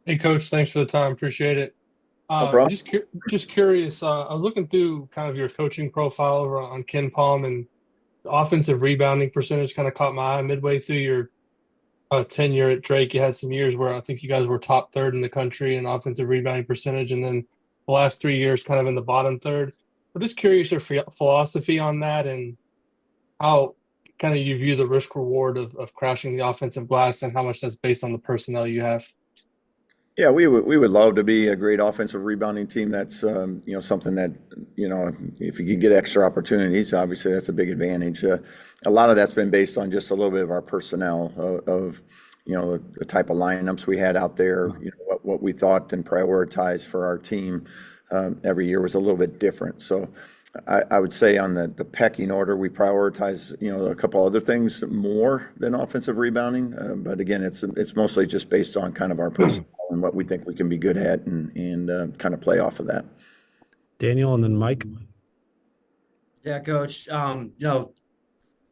Hey, Coach, thanks for the time. Appreciate it. No problem. Just curious. I was looking through kind of your coaching profile over on Ken Palm, and the offensive rebounding percentage kind of caught my eye. Midway through your tenure at Drake, you had some years where I think you guys were top third in the country in offensive rebounding percentage, and then the last 3 years kind of in the bottom third. I'm just curious your philosophy on that and how kind of you view the risk reward of crashing the offensive glass and how much that's based on the personnel you have. Yeah, we would love to be a great offensive rebounding team. That's something that if you can get extra opportunities, obviously that's a big advantage. A lot of that's been based on just a little bit of our personnel of the type of lineups we had out there. What we thought and prioritized for our team every year was a little bit different. So I would say on the pecking order, we prioritize, a couple other things more than offensive rebounding. But again, it's mostly just based on kind of our personnel and what we think we can be good at and kind of play off of that. Daniel and then Mike. Yeah, coach.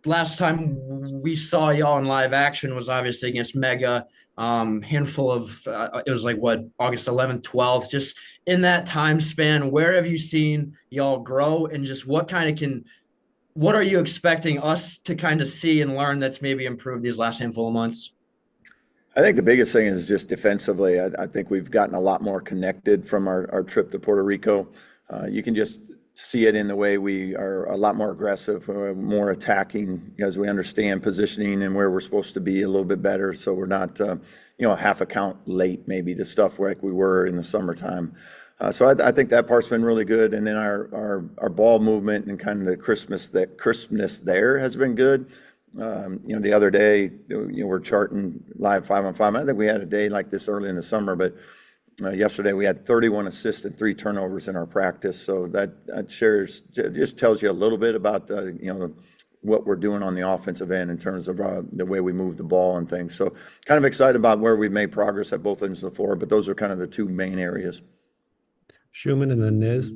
Last time we saw y'all in live action was obviously against Mega. Handful of it was like what, August 11th, 12th. Just in that time span, where have you seen y'all grow, and just what are you expecting us to kind of see and learn that's maybe improved these last handful of months? I think the biggest thing is just defensively. I think we've gotten a lot more connected from our trip to Puerto Rico. You can just see it in the way we are a lot more aggressive, more attacking, because we understand positioning and where we're supposed to be a little bit better. So we're not, half a count late maybe to stuff like we were in the summertime. So I think that part's been really good. And then our ball movement and kind of the crispness there has been good. The other day, we're charting live 5-on-5. I think we had a day like this early in the summer, but yesterday we had 31 assists and 3 turnovers in our practice. So that just tells you a little bit about what we're doing on the offensive end in terms of the way we move the ball and things. So kind of excited about where we've made progress at both ends of the floor, but those are kind of the two main areas. Schumann and then Niz.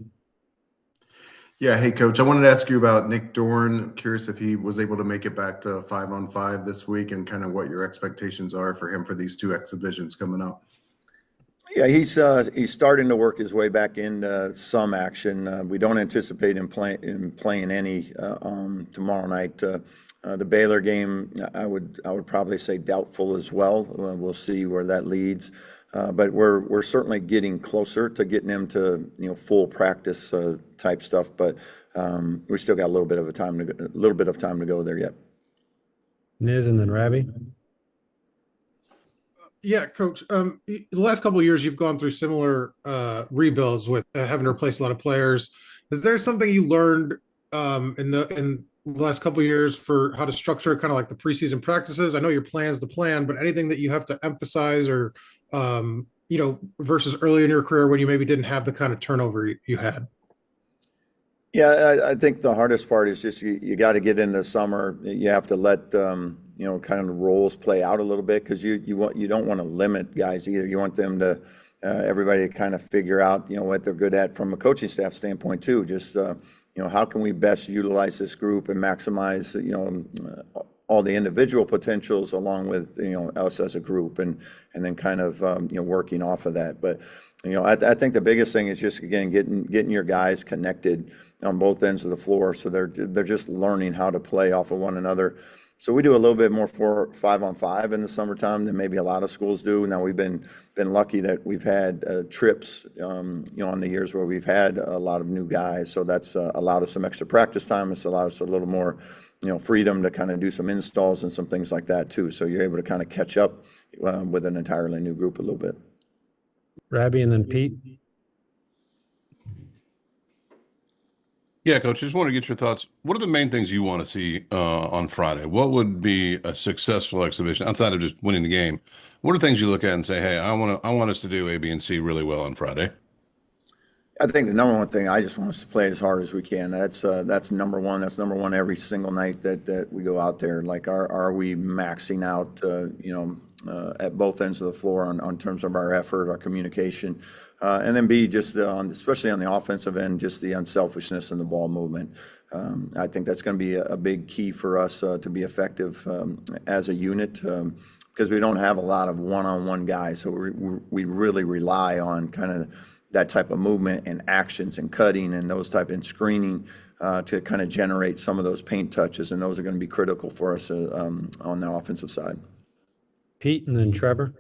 Yeah, hey coach, I wanted to ask you about Nick Dorn. I'm curious if he was able to make it back to 5-on-5 this week, and kind of what your expectations are for him for these two exhibitions coming up. Yeah, he's starting to work his way back into some action. We don't anticipate him playing any tomorrow night. The Baylor game, I would probably say doubtful as well. We'll see where that leads. But we're certainly getting closer to getting him to full practice type stuff. But we still got a little bit of time to go there yet. Niz and then Ravi. Yeah, Coach. The last couple of years, you've gone through similar rebuilds with having to replace a lot of players. Is there something you learned in the last couple of years for how to structure kind of like the preseason practices? I know your plan's the plan, but anything that you have to emphasize or versus early in your career when you maybe didn't have the kind of turnover you had? Yeah, I think the hardest part is just you got to get into summer. You have to let kind of the roles play out a little bit, because you don't want to limit guys either. You want them to everybody to kind of figure out what they're good at from a coaching staff standpoint too. Just how can we best utilize this group and maximize all the individual potentials along with us as a group, and then kind of working off of that. But I think the biggest thing is just again getting your guys connected on both ends of the floor, so they're just learning how to play off of one another. So we do a little bit more 5-on-5 in the summertime than maybe a lot of schools do. Now we've been lucky that we've had trips, on the years where we've had a lot of new guys. So that's allowed us some extra practice time. It's allowed us a little more, freedom to kind of do some installs and some things like that too. So you're able to kind of catch up with an entirely new group a little bit. Ravi and then Pete. Yeah, Coach, I just want to get your thoughts. What are the main things you want to see on Friday? What would be a successful exhibition outside of just winning the game? What are things you look at and say, hey, I want us to do A, B, and C really well on Friday? I think the number one thing, I just want us to play as hard as we can. That's number one. That's number one every single night that we go out there. Like, are we maxing out, at both ends of the floor on terms of our effort, our communication, and then B, just especially on the offensive end, just the unselfishness and the ball movement. I think that's going to be a big key for us to be effective as a unit, because we don't have a lot of one-on-one guys. So we really rely on kind of that type of movement and actions and cutting and those type and screening to kind of generate some of those paint touches, and those are going to be critical for us on the offensive side. Pete and then Trevor.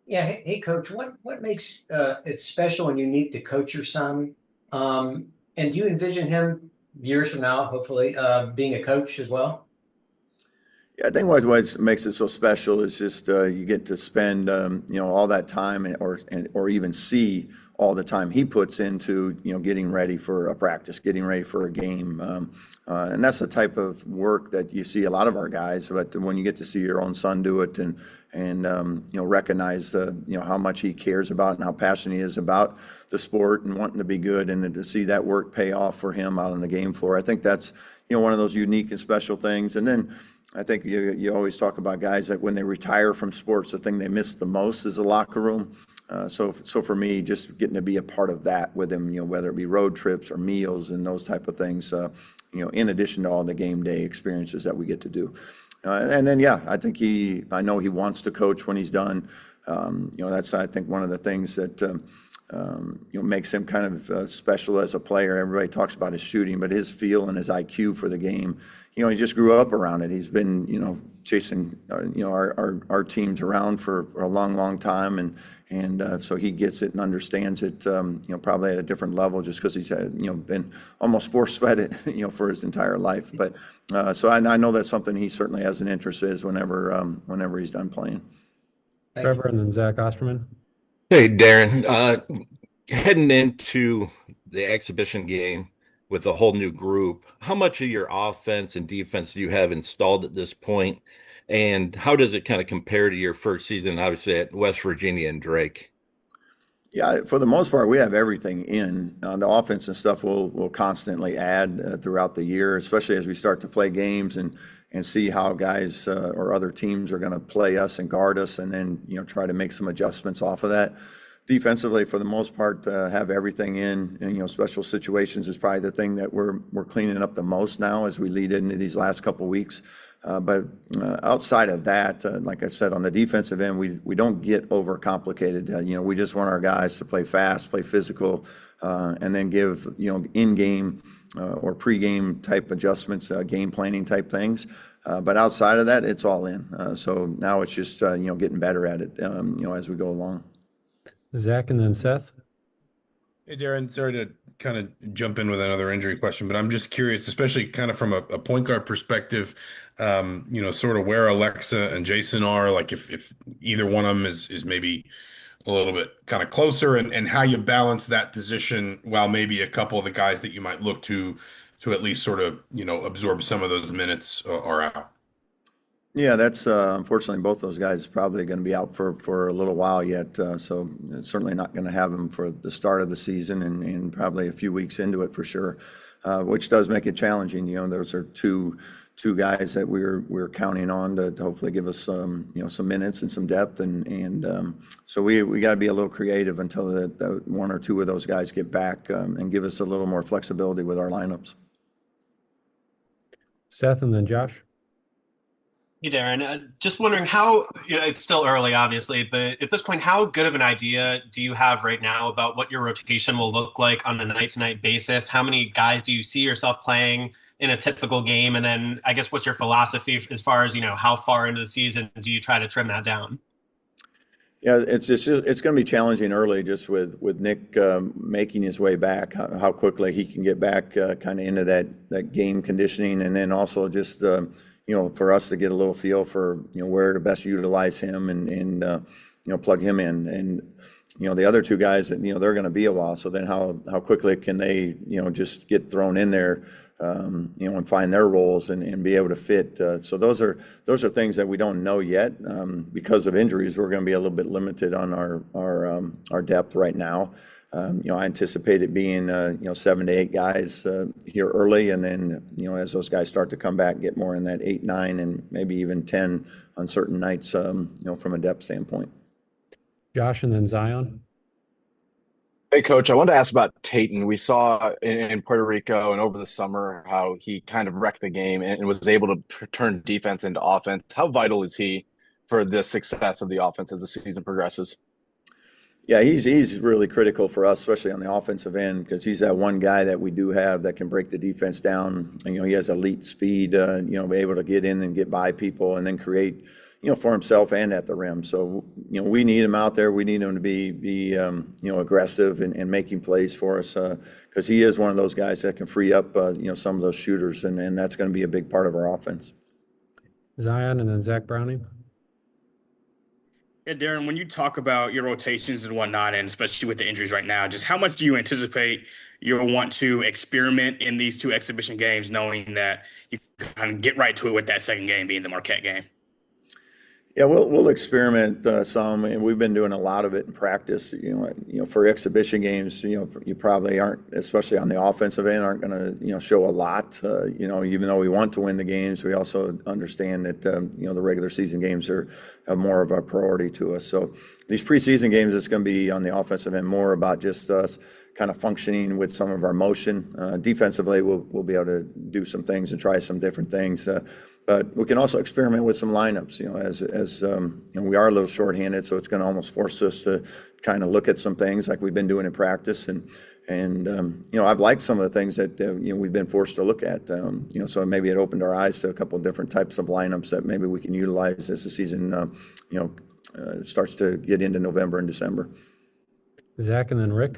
Yeah, hey Coach, what makes it special and unique to coach your son? And do you envision him years from now, hopefully, being a coach as well? Yeah, I think what makes it so special is just you get to spend all that time or even see all the time he puts into getting ready for a practice, getting ready for a game, and that's the type of work that you see a lot of our guys. But when you get to see your own son do it and recognize how much he cares about and how passionate he is about the sport and wanting to be good, and then to see that work pay off for him out on the game floor, I think that's one of those unique and special things. And then I think you always talk about guys that when they retire from sports, the thing they miss the most is the locker room. So for me, just getting to be a part of that with him, whether it be road trips or meals and those type of things, in addition to all the game day experiences that we get to do. And then, yeah, I know he wants to coach when he's done. That's, I think, one of the things that, makes him kind of special as a player. Everybody talks about his shooting, but his feel and his IQ for the game, he just grew up around it. He's been, chasing, our teams around for a long, long time. And so he gets it and understands it, probably at a different level just because he's had, been almost force-fed it, for his entire life. But so I know that's something he certainly has an interest in whenever he's done playing. Trevor and then Zach Osterman. Hey, Darren, heading into the exhibition game with a whole new group, how much of your offense and defense do you have installed at this point? And how does it kind of compare to your first season, obviously at West Virginia and Drake? Yeah, for the most part, we have everything in. The offense and stuff we'll constantly add throughout the year, especially as we start to play games and see how guys or other teams are going to play us and guard us, and then try to make some adjustments off of that. Defensively, for the most part, have everything in. And special situations is probably the thing that we're cleaning up the most now as we lead into these last couple of weeks. But outside of that, like I said, on the defensive end, we don't get overcomplicated. We just want our guys to play fast, play physical, and then give in-game or pre-game type adjustments, game planning type things. But outside of that, it's all in. So now it's just getting better at it, as we go along. Zach and then Seth. Hey, Darren, sorry to kind of jump in with another injury question, but I'm just curious, especially kind of from a point guard perspective, sort of where Alexa and Jason are, like if either one of them is maybe a little bit kind of closer, and how you balance that position while maybe a couple of the guys that you might look to at least sort of, absorb some of those minutes are out. Yeah, that's unfortunately both those guys probably going to be out for a little while yet. So certainly not going to have them for the start of the season and probably a few weeks into it for sure, which does make it challenging. Those are two guys that we're counting on to hopefully give us some minutes and some depth, and so we got to be a little creative until the one or two of those guys get back and give us a little more flexibility with our lineups. Seth and then Josh. Hey, Darren, just wondering how, it's still early, obviously, but at this point, how good of an idea do you have right now about what your rotation will look like on a night-to-night basis? How many guys do you see yourself playing in a typical game? And then I guess what's your philosophy as far as, how far into the season do you try to trim that down? Yeah, it's going to be challenging early, just with Nick making his way back, how quickly he can get back kind of into that game conditioning, and then also just for us to get a little feel for where to best utilize him and plug him in, and the other two guys that they're going to be a while. So then how quickly can they just get thrown in there, and find their roles and be able to fit. So those are things that we don't know yet because of injuries. We're going to be a little bit limited on our depth right now. I anticipate it being 7 to 8 guys here early, and then as those guys start to come back, get more in that 8, 9, and maybe even 10 on certain nights. From a depth standpoint. Josh and then Zion. Hey, Coach, I wanted to ask about Tayton. We saw in Puerto Rico and over the summer how he kind of wrecked the game and was able to turn defense into offense. How vital is he for the success of the offense as the season progresses? Yeah, he's really critical for us, especially on the offensive end, because he's that one guy that we do have that can break the defense down. And, he has elite speed, be able to get in and get by people and then create, for himself and at the rim. So, we need him out there. We need him to be aggressive and making plays for us, because he is one of those guys that can free up, some of those shooters, and that's going to be a big part of our offense. Zion and then Zach Browning. Yeah, Darren, when you talk about your rotations and whatnot, and especially with the injuries right now, just how much do you anticipate you'll want to experiment in these 2 exhibition games, knowing that you kind of get right to it with that second game being the Marquette game? Yeah, we'll experiment some, and we've been doing a lot of it in practice. For exhibition games, you probably aren't, especially on the offensive end, aren't going to show a lot. Even though we want to win the games, we also understand that the regular season games are more of a priority to us. So these preseason games, it's going to be on the offensive end more about just us kind of functioning with some of our motion. Defensively, we'll be able to do some things and try some different things. But we can also experiment with some lineups, as we are a little shorthanded, so it's going to almost force us to kind of look at some things like we've been doing in practice. And I've liked some of the things that, we've been forced to look at, so maybe it opened our eyes to a couple of different types of lineups that maybe we can utilize as the season, starts to get into November and December. Zach and then Rick.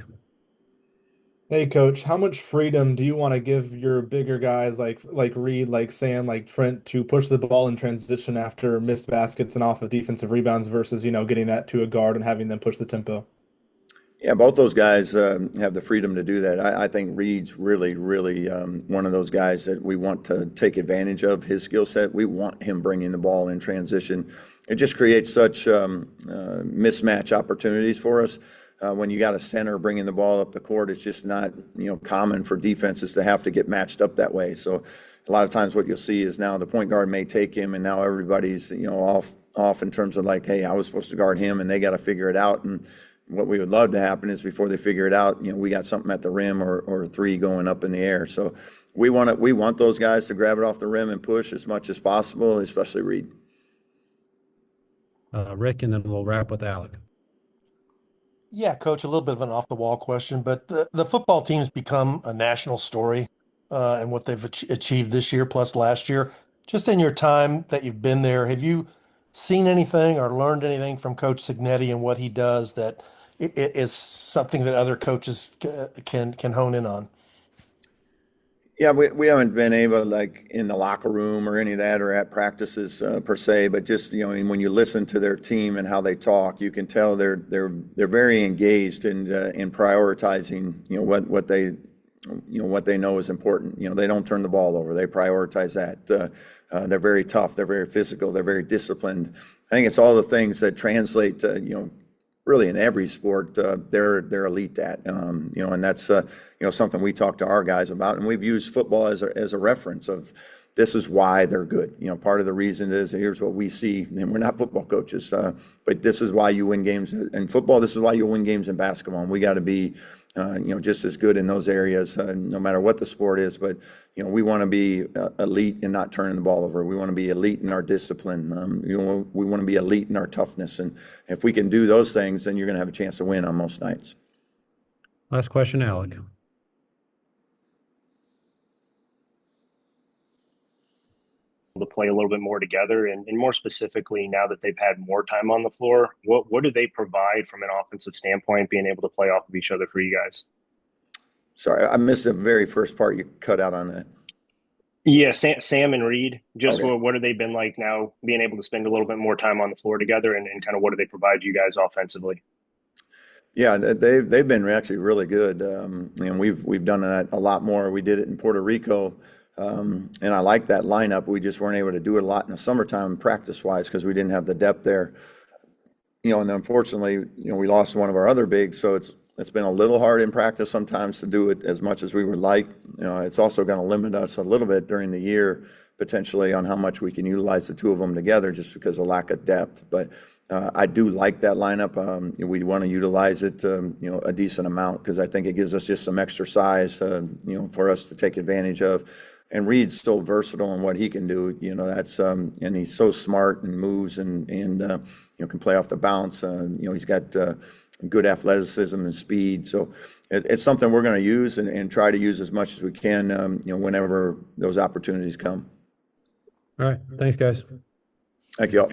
Hey, Coach, how much freedom do you want to give your bigger guys like Reed, like Sam, like Trent to push the ball in transition after missed baskets and off of defensive rebounds versus, getting that to a guard and having them push the tempo? Yeah, both those guys have the freedom to do that. I think Reed's really, really one of those guys that we want to take advantage of his skill set. We want him bringing the ball in transition. It just creates such mismatch opportunities for us. When you got a center bringing the ball up the court, it's just not, common for defenses to have to get matched up that way. So a lot of times what you'll see is now the point guard may take him, and now everybody's, off in terms of like, hey, I was supposed to guard him, and they got to figure it out. And what we would love to happen is before they figure it out, we got something at the rim or 3 going up in the air. So we want those guys to grab it off the rim and push as much as possible, especially Reed. Rick, and then we'll wrap with Alec. Yeah, Coach, a little bit of an off-the-wall question, but the football team's become a national story and what they've achieved this year plus last year. Just in your time that you've been there, have you seen anything or learned anything from Coach Signetti and what he does that is something that other coaches can hone in on? Yeah, we haven't been able, like in the locker room or any of that, or at practices per se, but just when you listen to their team and how they talk, you can tell they're very engaged in prioritizing what they know is important. They don't turn the ball over; they prioritize that. They're very tough. They're very physical. They're very disciplined. I think it's all the things that translate to really in every sport, they're elite at, and that's something we talk to our guys about, and we've used football as a reference of this is why they're good. Part of the reason is here's what we see, and we're not football coaches, but this is why you win games in football. This is why you win games in basketball, and we got to be just as good in those areas, no matter what the sport is. But we want to be elite and not turning the ball over. We want to be elite in our discipline. We want to be elite in our toughness, and if we can do those things, then you're going to have a chance to win on most nights. Last question, Alec. To play a little bit more together, and more specifically, now that they've had more time on the floor, what do they provide from an offensive standpoint, being able to play off of each other for you guys? Sorry, I missed the very first part you cut out on that. Yeah, Sam and Reed, just Okay. what have they been like now, being able to spend a little bit more time on the floor together, and kind of what do they provide you guys offensively? Yeah, they've been actually really good, and we've done that a lot more. We did it in Puerto Rico. And I like that lineup. We just weren't able to do it a lot in the summertime practice-wise because we didn't have the depth there. And unfortunately, we lost one of our other bigs, so it's It's been a little hard in practice sometimes to do it as much as we would like. It's also going to limit us a little bit during the year, potentially, on how much we can utilize the two of them together just because of lack of depth. But I do like that lineup. We want to utilize it, a decent amount because I think it gives us just some extra size, for us to take advantage of. And Reed's so versatile in what he can do. And he's so smart and moves and can play off the bounce. He's got good athleticism and speed. So it's something we're going to use and try to use as much as we can, whenever those opportunities come. All right. Thanks, guys. Thank you all.